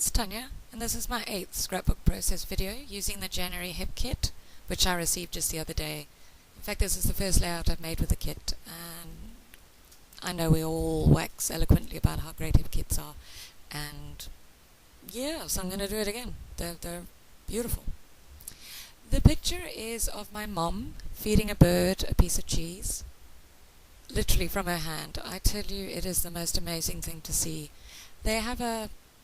it's Tanya, and this is my 8th Scrapbook Process video using the January hip kit, which I received just the other day. In fact, this is the first layout I've made with the kit, and I know we all wax eloquently about how great hip kits are, and yeah, so I'm going to do it again. They're beautiful. The picture is of my mom feeding a bird a piece of cheese, literally from her hand. I tell you, it is the most amazing thing to see.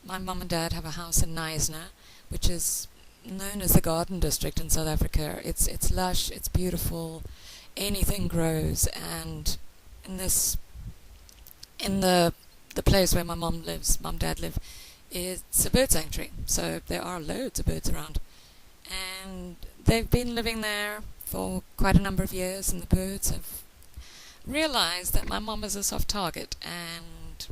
My mum and dad have a house in Knysna, which is known as the Garden District in South Africa. It's lush, it's beautiful, anything grows, and in the place where my mum, dad live, it's a bird sanctuary, so there are loads of birds around. And they've been living there for quite a number of years, and the birds have realized that my mum is a soft target, and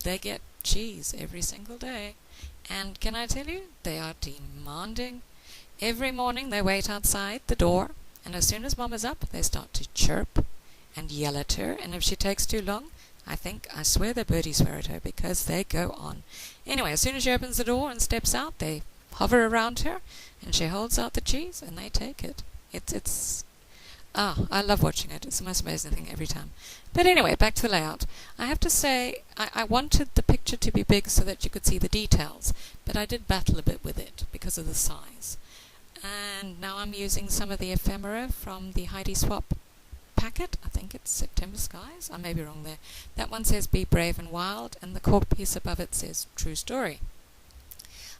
they get cheese every single day. And can I tell you, they are demanding. Every morning they wait outside the door, and as soon as mum is up, they start to chirp and yell at her, and if she takes too long, I swear the birdies swear at her, because they go on. Anyway, as soon as she opens the door and steps out, they hover around her, and she holds out the cheese, and they take it. I love watching it. It's the most amazing thing every time. But anyway, back to the layout. I have to say, I wanted the picture to be big so that you could see the details, but I did battle a bit with it because of the size. And now I'm using some of the ephemera from the Heidi Swap packet. I think it's September Skies. I may be wrong there. That one says Be Brave and Wild, and the cork piece above it says True Story.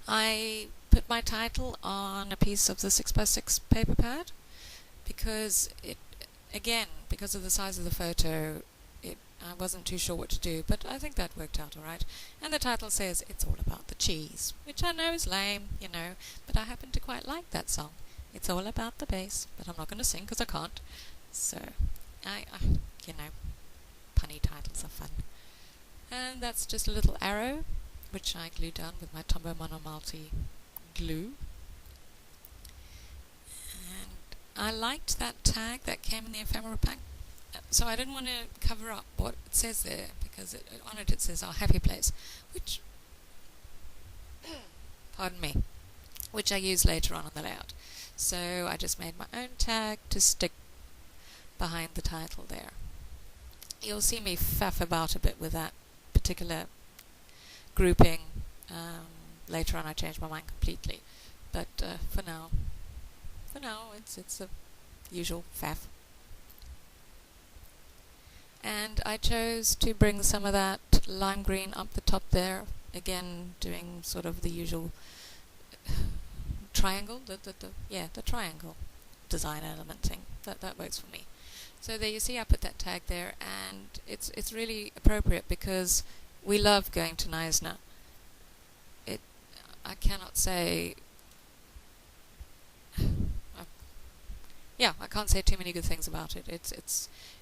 I put my title on a piece of the 6x6 paper pad, because because of the size of the photo, I wasn't too sure what to do, but I think that worked out alright. And the title says It's All About the Cheese, which I know is lame, but I happen to quite like that song. It's all about the bass, but I'm not going to sing because I can't. So, punny titles are fun. And that's just a little arrow, which I glued down with my Tombow Monomalty glue. I liked that tag that came in the ephemera pack, so I didn't want to cover up what it says there, because on it says Our Happy Place, which, pardon me, which I use later on in the layout. So I just made my own tag to stick behind the title there. You'll see me faff about a bit with that particular grouping. Later on I changed my mind completely, but for now, it's the usual faff. And I chose to bring some of that lime green up the top there, again doing sort of the usual triangle, the triangle design element thing. That works for me. So there you see I put that tag there, and it's really appropriate because we love going to Knysna. I cannot say... I can't say too many good things about it.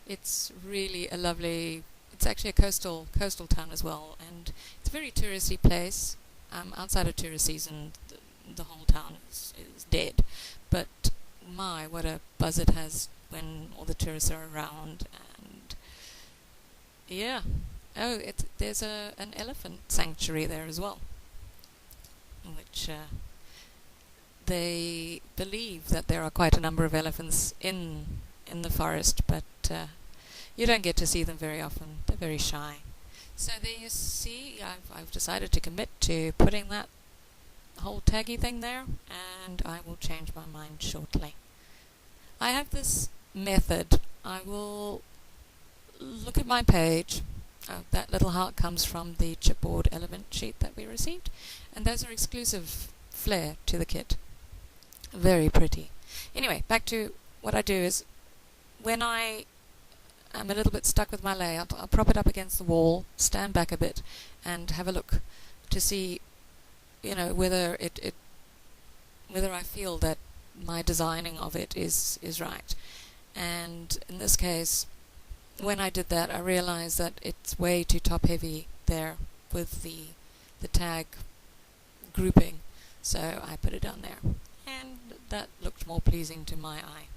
It's really a lovely... It's actually a coastal town as well, and it's a very touristy place. Outside of tourist season, the whole town is dead. But my, what a buzz it has when all the tourists are around. And yeah, there's an elephant sanctuary there as well, which they believe that there are quite a number of elephants in the forest, but you don't get to see them very often. They're very shy. So there you see, I've decided to commit to putting that whole taggy thing there, and I will change my mind shortly. I have this method. I will look at my page. That little heart comes from the chipboard element sheet that we received, and those are exclusive flair to the kit. Very pretty. Anyway, back to what I do is, when I am a little bit stuck with my layout, I'll prop it up against the wall, stand back a bit, and have a look to see, whether whether I feel that my designing of it is right. And in this case, when I did that, I realized that it's way too top heavy there with the tag grouping, so I put it down there, and that looked more pleasing to my eye,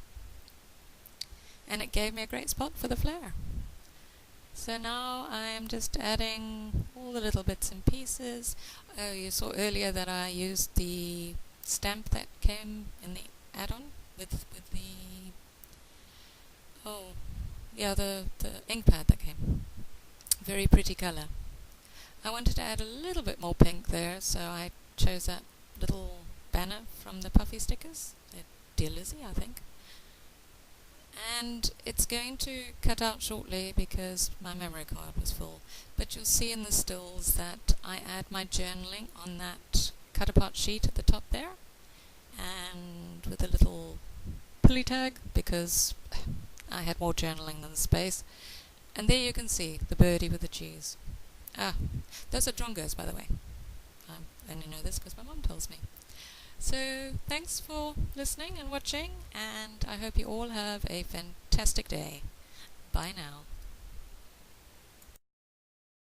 and it gave me a great spot for the flare. So now I am just adding all the little bits and pieces. Oh, you saw earlier that I used the stamp that came in the add-on with the the ink pad that came. Very pretty colour. I wanted to add a little bit more pink there, so I chose that little banner from the puffy stickers. Dear Lizzie, I think. And it's going to cut out shortly because my memory card was full. But you'll see in the stills that I add my journaling on that cut apart sheet at the top there, and with a little pulley tag because I had more journaling than space. And there you can see the birdie with the cheese. Ah, those are drongos, by the way. I only know this because my mum tells me. So thanks for listening and watching, and I hope you all have a fantastic day. Bye now.